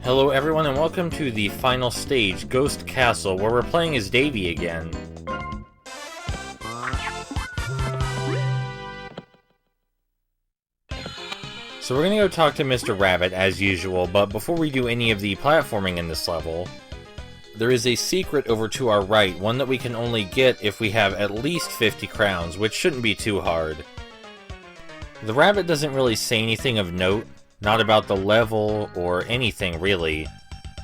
Hello everyone and welcome to the final stage, Ghost Castle, where we're playing as Davy again. So we're gonna go talk to Mr. Rabbit as usual, but before we do any of the platforming in this level, there is a secret over to our right, one that we can only get if we have at least 50 crowns, which shouldn't be too hard. The rabbit doesn't really say anything of note, not about the level or anything really.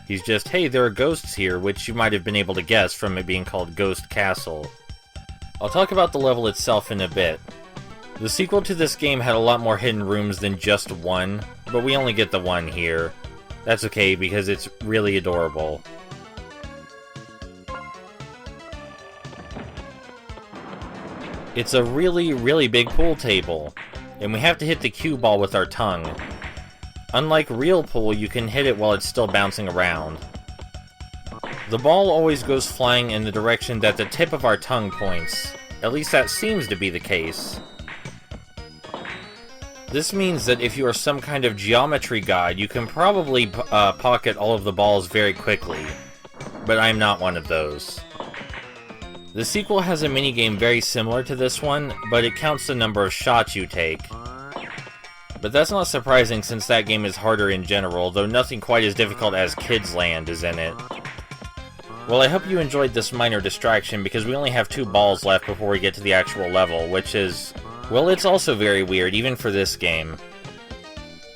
He's just, hey, there are ghosts here, which you might have been able to guess from it being called Ghost Castle. I'll talk about the level itself in a bit. The sequel to this game had a lot more hidden rooms than just one, but we only get the one here. That's okay, because it's really adorable. It's a really big pool table, and we have to hit the cue ball with our tongue. Unlike real pool, you can hit it while it's still bouncing around. The ball always goes flying in the direction that the tip of our tongue points. At least that seems to be the case. This means that if you are some kind of geometry god, you can probably pocket all of the balls very quickly. But I'm not one of those. The sequel has a minigame very similar to this one, but it counts the number of shots you take. But that's not surprising since that game is harder in general, though nothing quite as difficult as Kids Land is in it. Well, I hope you enjoyed this minor distraction because we only have 2 balls left before we get to the actual level, which is, well, it's also very weird, even for this game.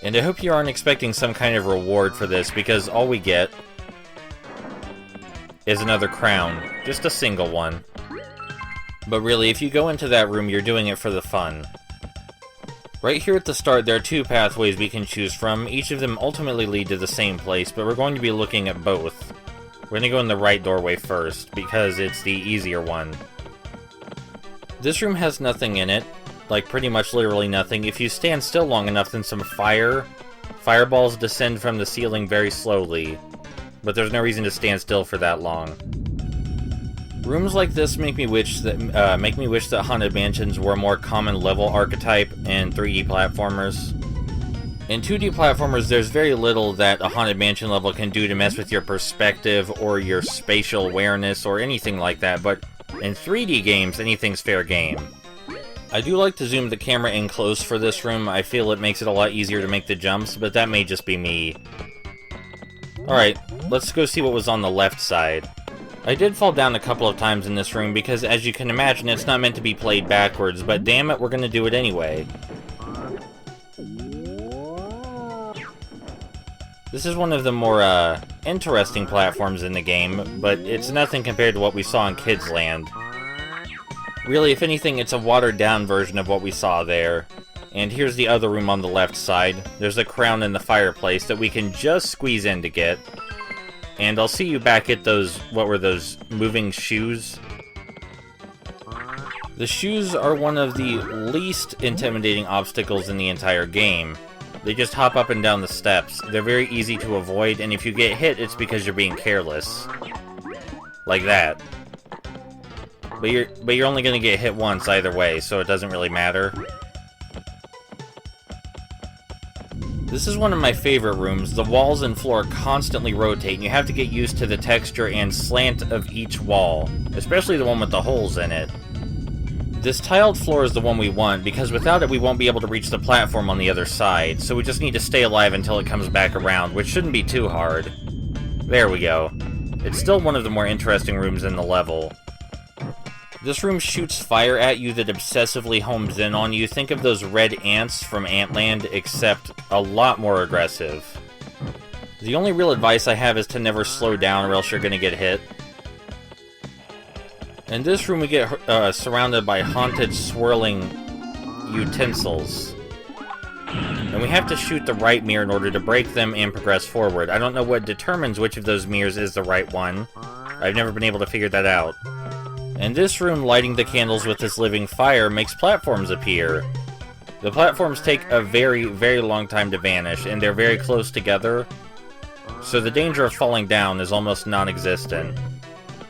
And I hope you aren't expecting some kind of reward for this, because all we get is another crown. Just a single one. But really, if you go into that room, you're doing it for the fun. Right here at the start, there are 2 pathways we can choose from. Each of them ultimately lead to the same place, but we're going to be looking at both. We're going to go in the right doorway first, because it's the easier one. This room has nothing in it. Like, pretty much literally nothing. If you stand still long enough, then some fireballs descend from the ceiling very slowly. But there's no reason to stand still for that long. Rooms like this make me wish that Haunted Mansions were a more common level archetype in 3D platformers. In 2D platformers, there's very little that a Haunted Mansion level can do to mess with your perspective or your spatial awareness or anything like that, but in 3D games, anything's fair game. I do like to zoom the camera in close for this room. I feel it makes it a lot easier to make the jumps, but that may just be me. Alright, let's go see what was on the left side. I did fall down a couple of times in this room because, as you can imagine, it's not meant to be played backwards, but damn it, we're gonna do it anyway. This is one of the more, interesting platforms in the game, but it's nothing compared to what we saw in Kids Land. Really, if anything, it's a watered-down version of what we saw there. And here's the other room on the left side. There's a crown in the fireplace that we can just squeeze in to get. And I'll see you back at those, what were those, moving shoes? The shoes are one of the least intimidating obstacles in the entire game. They just hop up and down the steps. They're very easy to avoid, and if you get hit, it's because you're being careless. Like that. But you're only gonna get hit once either way, so it doesn't really matter. This is one of my favorite rooms. The walls and floor constantly rotate, and you have to get used to the texture and slant of each wall, especially the one with the holes in it. This tiled floor is the one we want, because without it we won't be able to reach the platform on the other side, so we just need to stay alive until it comes back around, which shouldn't be too hard. There we go. It's still one of the more interesting rooms in the level. This room shoots fire at you that obsessively homes in on you. Think of those red ants from Antland, except a lot more aggressive. The only real advice I have is to never slow down or else you're gonna get hit. In this room we get surrounded by haunted, swirling utensils. And we have to shoot the right mirror in order to break them and progress forward. I don't know what determines which of those mirrors is the right one. I've never been able to figure that out. In this room, lighting the candles with this living fire makes platforms appear. The platforms take a very long time to vanish, and they're very close together, so the danger of falling down is almost non-existent.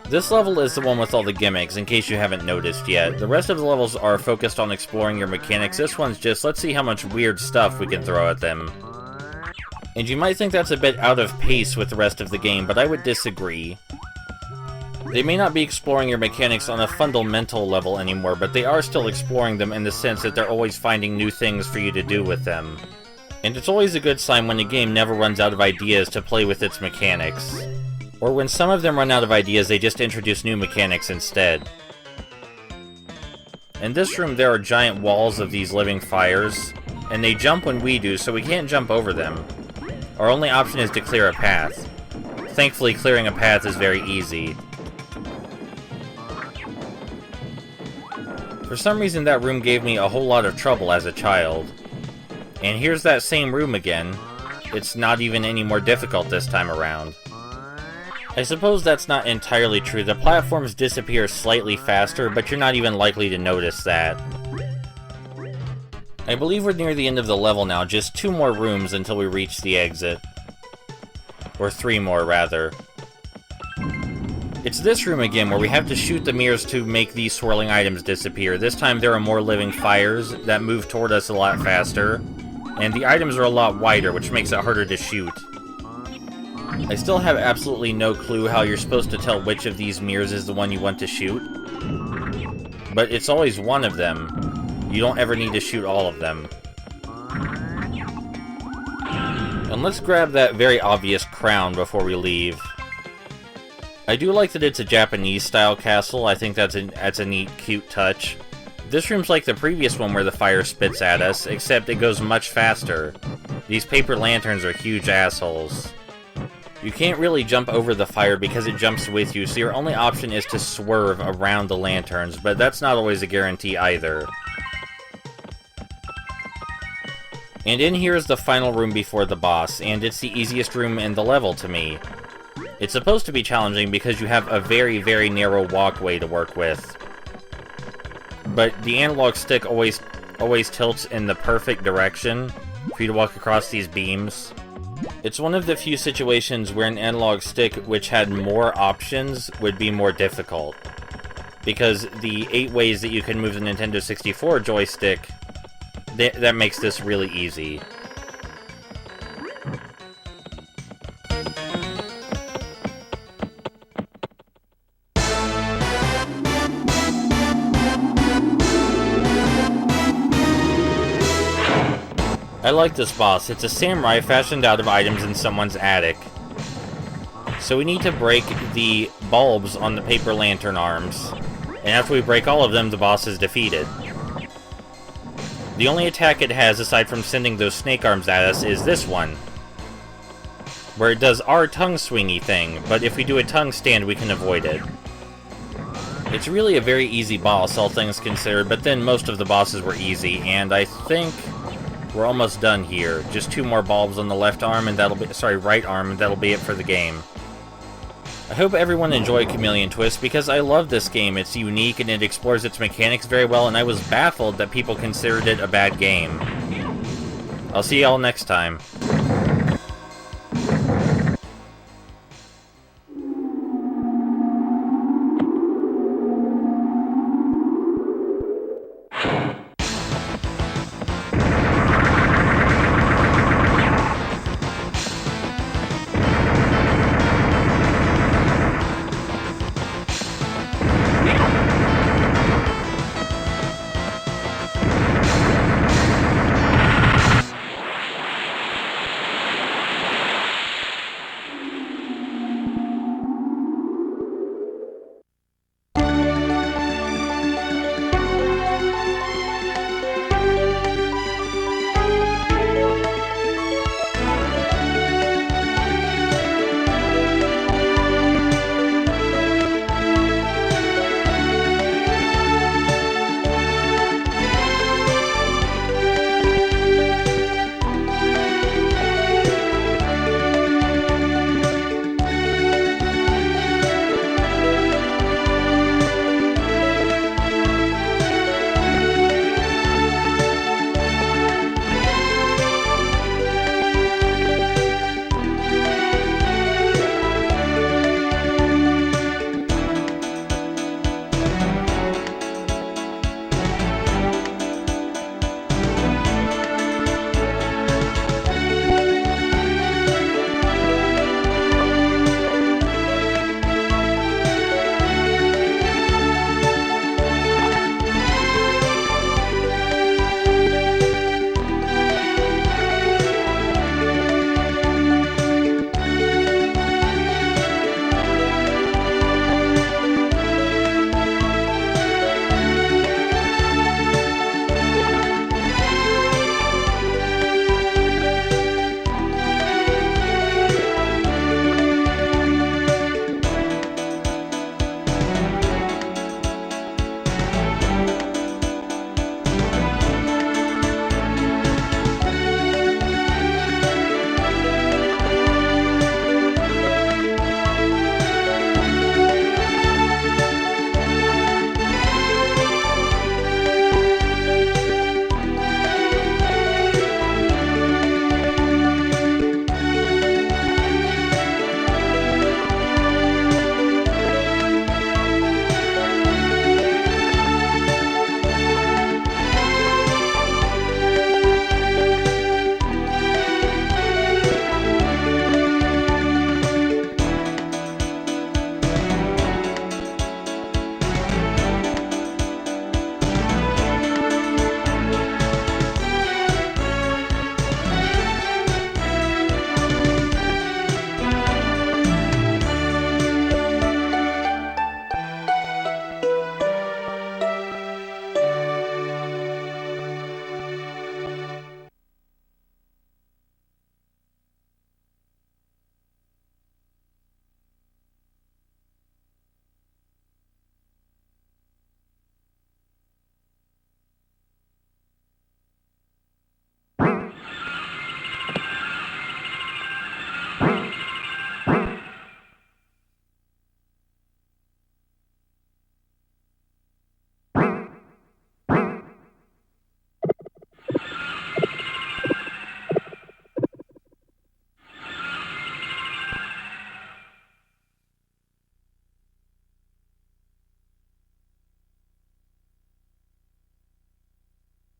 This level is the one with all the gimmicks, in case you haven't noticed yet. The rest of the levels are focused on exploring your mechanics. This one's just, let's see how much weird stuff we can throw at them. And you might think that's a bit out of pace with the rest of the game, but I would disagree. They may not be exploring your mechanics on a fundamental level anymore, but they are still exploring them in the sense that they're always finding new things for you to do with them. And it's always a good sign when a game never runs out of ideas to play with its mechanics. Or when some of them run out of ideas, they just introduce new mechanics instead. In this room, there are giant walls of these living fires, and they jump when we do, so we can't jump over them. Our only option is to clear a path. Thankfully, clearing a path is very easy. For some reason, that room gave me a whole lot of trouble as a child. And here's that same room again. It's not even any more difficult this time around. I suppose that's not entirely true. The platforms disappear slightly faster, but you're not even likely to notice that. I believe we're near the end of the level now, just 2 more rooms until we reach the exit. Or 3 more, rather. It's this room again where we have to shoot the mirrors to make these swirling items disappear. This time there are more living fires that move toward us a lot faster, and the items are a lot wider, which makes it harder to shoot. I still have absolutely no clue how you're supposed to tell which of these mirrors is the one you want to shoot, but it's always one of them. You don't ever need to shoot all of them. And let's grab that very obvious crown before we leave. I do like that it's a Japanese-style castle. I think that's a neat, cute touch. This room's like the previous one where the fire spits at us, except it goes much faster. These paper lanterns are huge assholes. You can't really jump over the fire because it jumps with you, so your only option is to swerve around the lanterns, but that's not always a guarantee either. And in here is the final room before the boss, and it's the easiest room in the level to me. It's supposed to be challenging because you have a very, very narrow walkway to work with. But the analog stick always tilts in the perfect direction for you to walk across these beams. It's one of the few situations where an analog stick which had more options would be more difficult. Because the 8 ways that you can move the Nintendo 64 joystick, that makes this really easy. I like this boss. It's a samurai fashioned out of items in someone's attic. So we need to break the bulbs on the paper lantern arms. And after we break all of them, the boss is defeated. The only attack it has, aside from sending those snake arms at us, is this one. Where it does our tongue swingy thing, but if we do a tongue stand, we can avoid it. It's really a very easy boss, all things considered, but then most of the bosses were easy, and I think we're almost done here. Just 2 more bulbs on the left arm, and that'll be, right arm, and that'll be it for the game. I hope everyone enjoyed Chameleon Twist, because I love this game. It's unique, and it explores its mechanics very well, and I was baffled that people considered it a bad game. I'll see y'all next time.